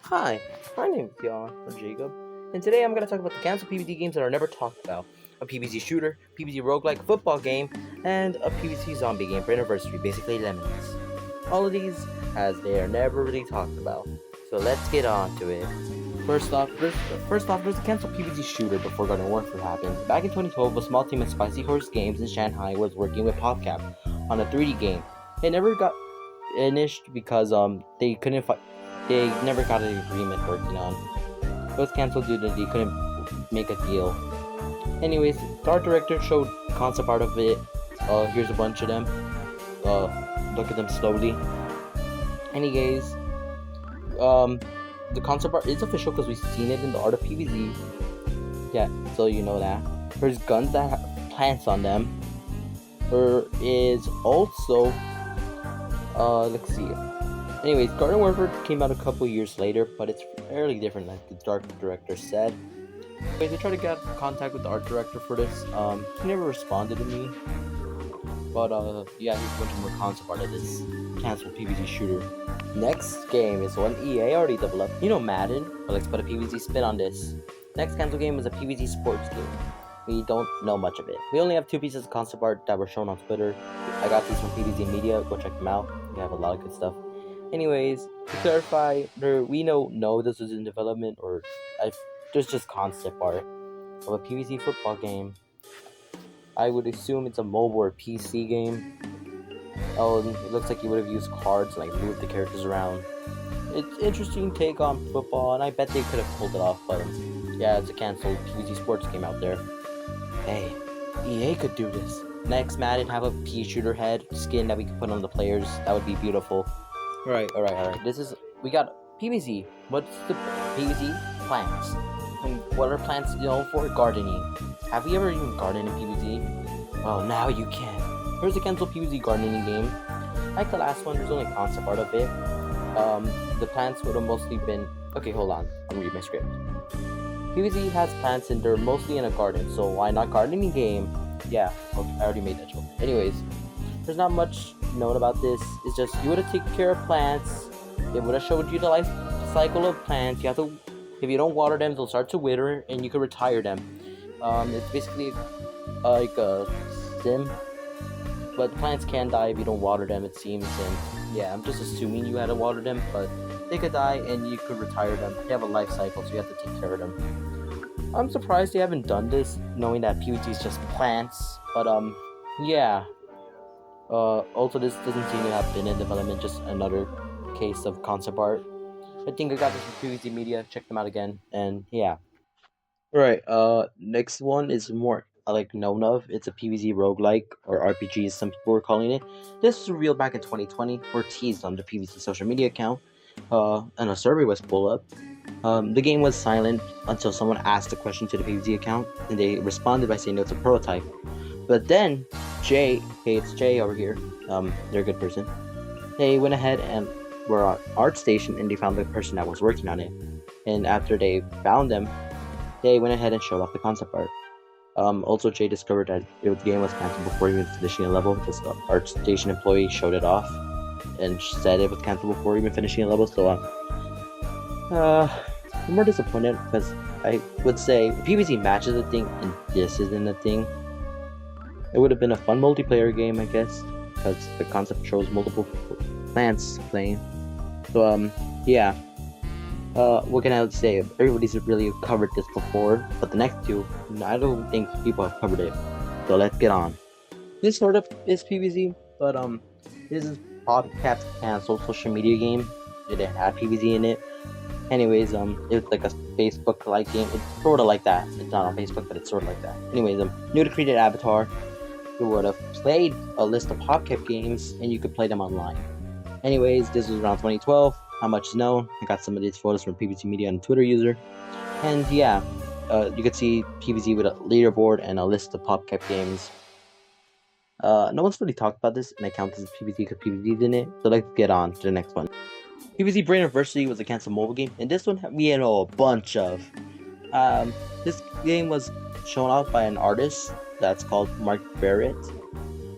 Hi, my name is Jan or Jacob, and today I'm going to talk about the canceled PvZ games that are never talked about. A PvZ shooter, PvZ roguelike football game, and a PvZ zombie game for anniversary, basically Lemons. All of these as they are never really talked about. So let's get on to it. First off, there's a canceled PvZ shooter before Garden Warfare happened. Back in 2012, a small team of Spicy Horse Games in Shanghai was working with PopCap on a 3D game. It never got finished because they couldn't they never got an agreement working on. It was canceled due to they couldn't make a deal. Anyways, the art director showed concept art of it. Here's a bunch of them. Look at them slowly. Anyways, the concept art is official because we've seen it in the art of PvZ. Yeah, so you know that. There's guns that have plants on them. There is also, let's see. Anyways, Garden Warfare came out a couple years later, but it's fairly different, like the art director said. Anyways, I tried to get contact with the art director for this. He never responded to me. But yeah, here's a bunch of more concept art of this canceled PvZ shooter. Next game is one EA already developed. You know Madden, but let's put a PvZ spin on this. Next cancel game is a PvZ sports game. We don't know much of it. We only have 2 pieces of concept art that were shown on Twitter. I got these from PvZ Media. Go check them out. We have a lot of good stuff. Anyways, to clarify, we don't know this is in development or there's just concept art of a PvZ football game. I would assume it's a mobile or PC game. Oh, it looks like you would have used cards and like moved the characters around. It's interesting take on football, and I bet they could have pulled it off, but yeah, it's a canceled PvZ sports game out there. Hey, EA could do this. Next, Madden have a pea shooter head skin that we could put on the players. That would be beautiful. Alright. We got PvZ. What's the PvZ? Plants. And what are plants known for? Gardening. Have we ever even gardened in PvZ? Well, now you can. Here's a cancelled PvZ gardening game. Like the last one, there's only concept art of it. The plants would have mostly been... Okay, hold on. I'll read my script. PvZ has plants and they're mostly in a garden, so why not gardening game? Yeah, okay, I already made that joke. Anyways, there's not much known about this. It's just you would have taken care of plants. It would have showed you the life cycle of plants. You have to, if you don't water them, they'll start to wither, and you can retire them. It's basically like a sim, but plants can die if you don't water them, it seems. And yeah, I'm just assuming you had to water them, but they could die and you could retire them. They have a life cycle, so you have to take care of them. I'm surprised they haven't done this, knowing that PvZ is just plants. But yeah. Also, this doesn't seem to have been in development, just another case of concept art. I think I got this from PvZ Media. Check them out again, and yeah. Alright, next one is more like known of. It's a PvZ roguelike, or RPG as some people were calling it. This was revealed back in 2020, or teased on the PvZ social media account, and a survey was pulled up. The game was silent until someone asked a question to the PvZ account, and they responded by saying it's a prototype. But then, Jay, hey, it's Jay over here, they're a good person, they went ahead and were on ArtStation, and they found the person that was working on it. And after they found them, they went ahead and showed off the concept art. Also, Jay discovered that the game was canceled before even finishing a level, because the ArtStation employee showed it off and said it was canceled before even finishing a level. So, I'm more disappointed because I would say PvZ matches a thing and this isn't a thing. It would have been a fun multiplayer game, I guess, because the concept shows multiple plants playing. So, yeah. What can I say? Everybody's really covered this before, but the next two, I don't think people have covered it. So let's get on. This sort of is PvZ, but this is PopCap's canceled social media game. It didn't have PvZ in it. Anyways, it's like a Facebook-like game. It's sort of like that. It's not on Facebook, but it's sort of like that. Anyways, new to created avatar. You would have played a list of PopCap games, and you could play them online. Anyways, this was around 2012. Not much is known. I got some of these photos from PvZ Media and Twitter user. And yeah, you could see PvZ with a leaderboard and a list of PopCap games. No one's really talked about this, and I count this as PvZ because PvZ's in it. So let's get on to the next one. PvZ Brain University was a canceled mobile game, and this one we had a bunch of. This game was shown off by an artist that's called Mark Barrett.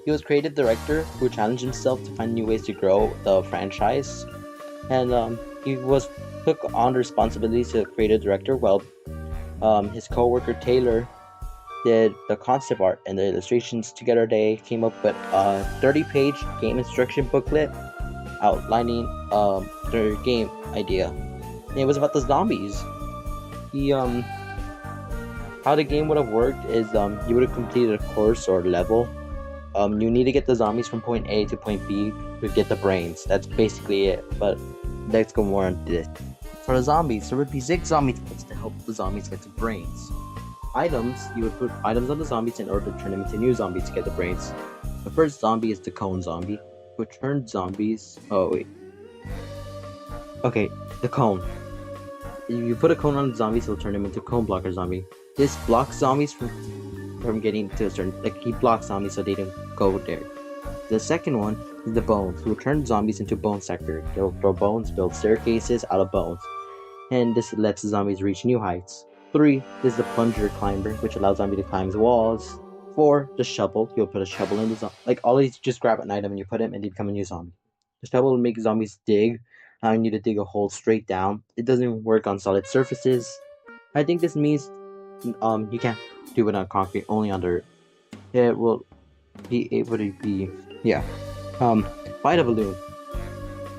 He was creative director who challenged himself to find new ways to grow the franchise, and he was took on the responsibilities to the creative director, while his co-worker Taylor did the concept art and the illustrations. Together they came up with a 30-page game instruction booklet outlining their game idea. And it was about the zombies. How the game would have worked is you would have completed a course or level. You need to get the zombies from point A to point B to get the brains. That's basically it, but let's go more into this. For the zombies, there would be 6 zombie types to help the zombies get the brains. Items, you would put items on the zombies in order to turn them into new zombies to get the brains. The first zombie is the cone zombie, which turns zombies. Oh wait. Okay, the cone. You put a cone on the zombies, it'll turn them into cone blocker zombie. This blocks zombies from getting to a certain, like, he blocks zombies so they don't go there. The second one is the bones, who turn zombies into bone stacker. They'll throw bones, build staircases out of bones, and this lets the zombies reach new heights. 3 is the plunger climber, which allows zombie to climb walls. 4, the shovel. You'll put a shovel in the zombie. Like, all these, just grab an item and you put it and they become a new zombie. The shovel will make zombies dig. Now you need to dig a hole straight down. It doesn't work on solid surfaces. I think this means you can't do it on concrete, only on dirt. It will be able to be, yeah. Fight a balloon.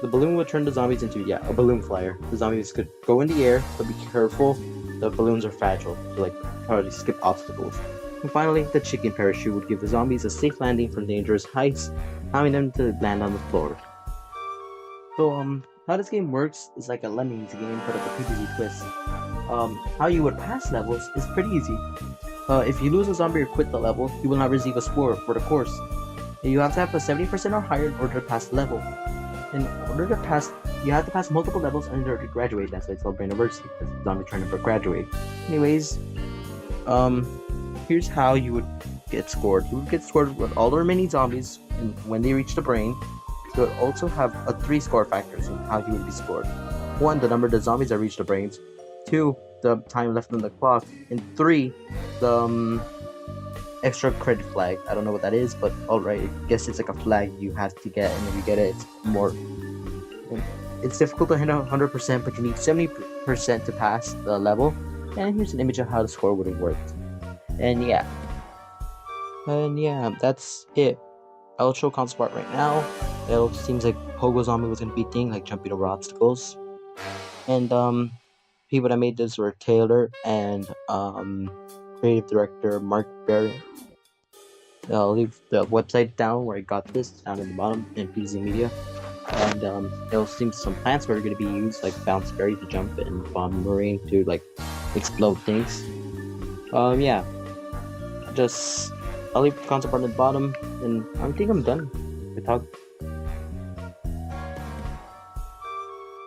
The balloon will turn the zombies into, a balloon flyer. The zombies could go in the air, but be careful. The balloons are fragile, so probably skip obstacles. And finally, the chicken parachute would give the zombies a safe landing from dangerous heights, allowing them to land on the floor. So, how this game works is like a Lemmings game, but with a PvZ twist. How you would pass levels is pretty easy. If you lose a zombie or quit the level, you will not receive a score for the course. You have to have a 70% or higher in order to pass the level. In order to pass, you have to pass multiple levels in order to graduate. That's why it's called Brain University, because zombie trying to graduate. Anyways, here's how you would get scored. You would get scored with all the remaining zombies, and when they reach the brain, you would also have 3 score factors in how you would be scored. 1, the number of the zombies that reach the brains. 2, the time left on the clock. And 3, the extra credit flag. I don't know what that is, but alright, I guess it's like a flag you have to get, and if you get it, it's more. It's difficult to hit 100%, but you need 70% to pass the level. And here's an image of how the score would have worked. And yeah, that's it. I'll show concept art right now. It seems like Pogo Zombie was gonna be a thing, like jumping over obstacles. And people that made this were Taylor and creative director Mark Barrett. I'll leave the website down where I got this down in the bottom in PvZ Media. And it'll seem some plants were going to be used, like bounce berry to jump and bomb marine to explode things. I'll leave the concept art at the bottom, and I think I'm done.